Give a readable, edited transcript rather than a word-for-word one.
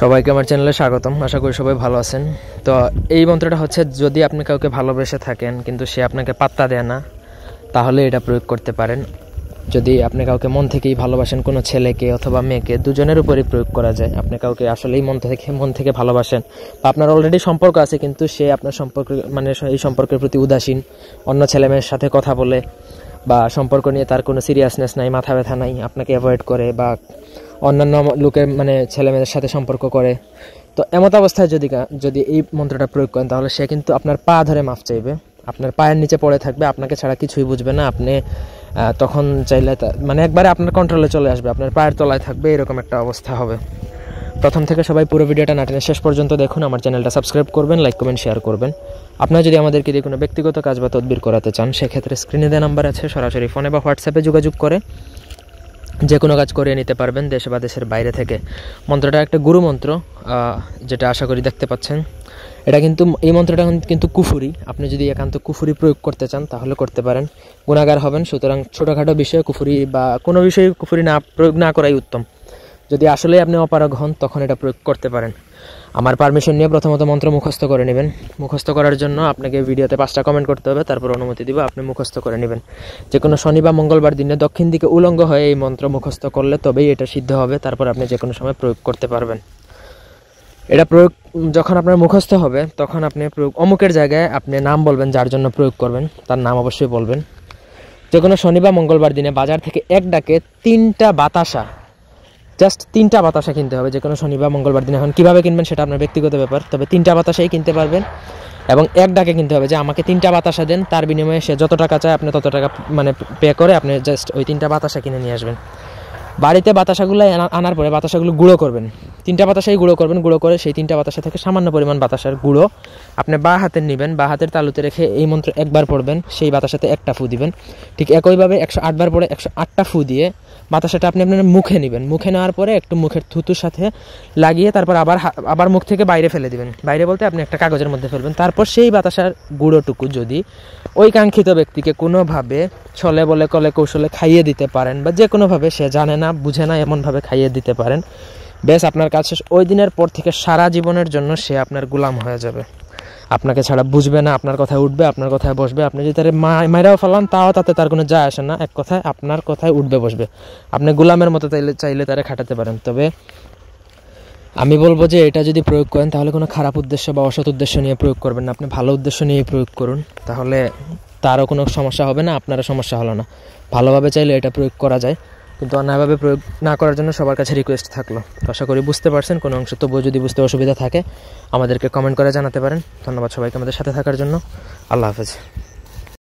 সবাইকে আমার চ্যানেলে স্বাগতম। আশা করি সবাই ভালো আছেন। তো এই মন্ত্রটা হচ্ছে, যদি আপনি কাউকে ভালোবেসে থাকেন কিন্তু সে আপনাকে পাত্তা দেয় না, তাহলে এটা প্রয়োগ করতে পারেন। যদি আপনি কাউকে মন থেকেই ভালোবাসেন, কোনো ছেলেকে অথবা মেয়েকে, দুজনের উপরই প্রয়োগ করা যায়। আপনি কাউকে আসলেই মন থেকে ভালোবাসেন, বা আপনার অলরেডি সম্পর্ক আছে কিন্তু সে আপনার সম্পর্ক এই সম্পর্কের প্রতি উদাসীন, অন্য ছেলে মেয়ের সাথে কথা বলে, বা সম্পর্ক নিয়ে তার কোনো সিরিয়াসনেস নাই, মাথা ব্যথা নাই, আপনাকে অ্যাভয়েড করে, বা অন্যান্য লোকের ছেলে মেয়েদের সাথে সম্পর্ক করে। তো এমত অবস্থায় যদি এই মন্ত্রটা প্রয়োগ করেন, তাহলে সে কিন্তু আপনার পা ধরে মাফ চাইবে, আপনার পায়ের নিচে পড়ে থাকবে, আপনাকে ছাড়া কিছুই বুঝবে না। আপনি তখন চাইলে একবারে আপনার কন্ট্রোলে চলে আসবে, আপনার পায়ের তলায় থাকবে, এরকম একটা অবস্থা হবে। প্রথম থেকে সবাই পুরো ভিডিওটা না টেনে শেষ পর্যন্ত দেখুন। আমার চ্যানেলটা সাবস্ক্রাইব করবেন, লাইক কমেন্ট শেয়ার করবেন। আপনারা যদি আমাদেরকে দিয়ে কোনো ব্যক্তিগত কাজ বা তদবির করাতে চান, সেক্ষেত্রে স্ক্রিনে দেওয়া নাম্বার আছে, সরাসরি ফোনে বা হোয়াটসঅ্যাপে যোগাযোগ করে যে কোনো কাজ করিয়ে নিতে পারবেন, দেশে বা দেশের বাইরে থেকে। মন্ত্রটা একটা গুরু মন্ত্র, যেটা আশা করি দেখতে পাচ্ছেন। এই মন্ত্রটা কিন্তু কুফুরি। আপনি যদি একান্ত কুফুরি প্রয়োগ করতে চান তাহলে করতে পারেন, গুনাহগার হবেন। সুতরাং ছোটোখাটো বিষয়ে কুফুরি বা কোনো বিষয়ে কুফুরি প্রয়োগ না করাই উত্তম। যদি আসলে আপনি অপারগ হন, তখন এটা প্রয়োগ করতে পারেন। আমার পারমিশন নিয়ে প্রথমত মন্ত্র মুখস্থ করে নেবেন। মুখস্থ করার জন্য আপনাকে ভিডিওতে 5টা কমেন্ট করতে হবে, তারপর অনুমতি দিব, আপনি মুখস্থ করে নেবেন। যে কোনো শনি বা মঙ্গলবার দিনে দক্ষিণ দিকে উলঙ্গ হয়ে এই মন্ত্র মুখস্থ করলে তবেই এটা সিদ্ধ হবে। তারপর আপনি যে কোনো সময় প্রয়োগ করতে পারবেন। এটা প্রয়োগ যখন আপনার মুখস্থ হবে, তখন আপনি অমুকের জায়গায় আপনি নাম বলবেন, যার জন্য প্রয়োগ করবেন তার নাম অবশ্যই বলবেন। যে কোনো শনি বা মঙ্গলবার দিনে বাজার থেকে এক ডাকে 3টা বাতাসা, জাস্ট 3টা বাতাসা কিনতে হবে। যে কোনো শনি বা মঙ্গলবার দিন। এখন কীভাবে কিনবেন সেটা আপনার ব্যক্তিগত ব্যাপার, তবে 3টা বাতাসাই কিনতে পারবেন। এবং এক ডাকে কিনতে হবে যে আমাকে 3টা বাতাসা দেন, তার বিনিময়ে সে যত টাকা চায় আপনি তত টাকা পে করে আপনি জাস্ট ওই 3টা বাতাসা কিনে নিয়ে আসবেন। বাড়িতে বাতাসাগুলো আনার পরে বাতাসাগুলো গুঁড়ো করবেন। 3টা বাতাসাই গুঁড়ো করবেন। গুঁড়ো করে সেই 3টা বাতাসা থেকে সামান্য পরিমাণ বাতাসার গুঁড়ো আপনি বাঁ হাতে নেবেন, বাঁ হাতের তালুতে রেখে এই মন্ত্র একবার পড়বেন, সেই বাতাসাতে একটা ফু দিবেন। ঠিক একইভাবে 108 বার পরে 108টা ফু দিয়ে বাতাসাটা আপনি আপনার মুখে নেবেন। মুখে নেওয়ার পরে একটু মুখের থুতুর সাথে লাগিয়ে তারপর আবার মুখ থেকে বাইরে ফেলে দিবেন। বাইরে বলতে আপনি একটা কাগজের মধ্যে ফেলবেন। তারপর সেই বাতাসার গুঁড়োটুকু যদি ওই কাঙ্ক্ষিত ব্যক্তিকে কোনোভাবে ছলে বলে কলে কৌশলে খাইয়ে দিতে পারেন, বা যে কোনোভাবে সে জানে না বুঝে না এমনভাবে খাইয়ে দিতে পারেন, বেশ আপনার কাজ শেষ। ওই দিনের পর থেকে সারা জীবনের জন্য সে আপনার গোলাম হয়ে যাবে। আপনাকে ছাড়া বুঝবে না, আপনার কথায় উঠবে, আপনার কথায় বসবে। আপনি যদি তার মাইরাও ফেলান তাও তাতে তার কোনো যায় আসে না। এক কথায় আপনার কথায় উঠবে বসবে। আপনি গোলামের মতো চাইলে তারা খাটাতে পারেন। তবে আমি বলবো যে এটা যদি প্রয়োগ করেন তাহলে কোনো খারাপ উদ্দেশ্য বা অসৎ উদ্দেশ্য নিয়ে প্রয়োগ করবেন না। আপনি ভালো উদ্দেশ্য নিয়ে প্রয়োগ করুন, তাহলে তারও কোনো সমস্যা হবে না, আপনারও সমস্যা হলো না। ভালোভাবে চাইলে এটা প্রয়োগ করা যায়, কিন্তু অন্যায়ভাবে প্রয়োগ না করার জন্য সবার কাছে রিকোয়েস্ট থাকলো। আশা করি বুঝতে পারছেন কোনো অংশ। তবুও যদি বুঝতে অসুবিধা থাকে আমাদেরকে কমেন্ট করে জানাতে পারেন। ধন্যবাদ সবাইকে আমাদের সাথে থাকার জন্য। আল্লাহ হাফেজ।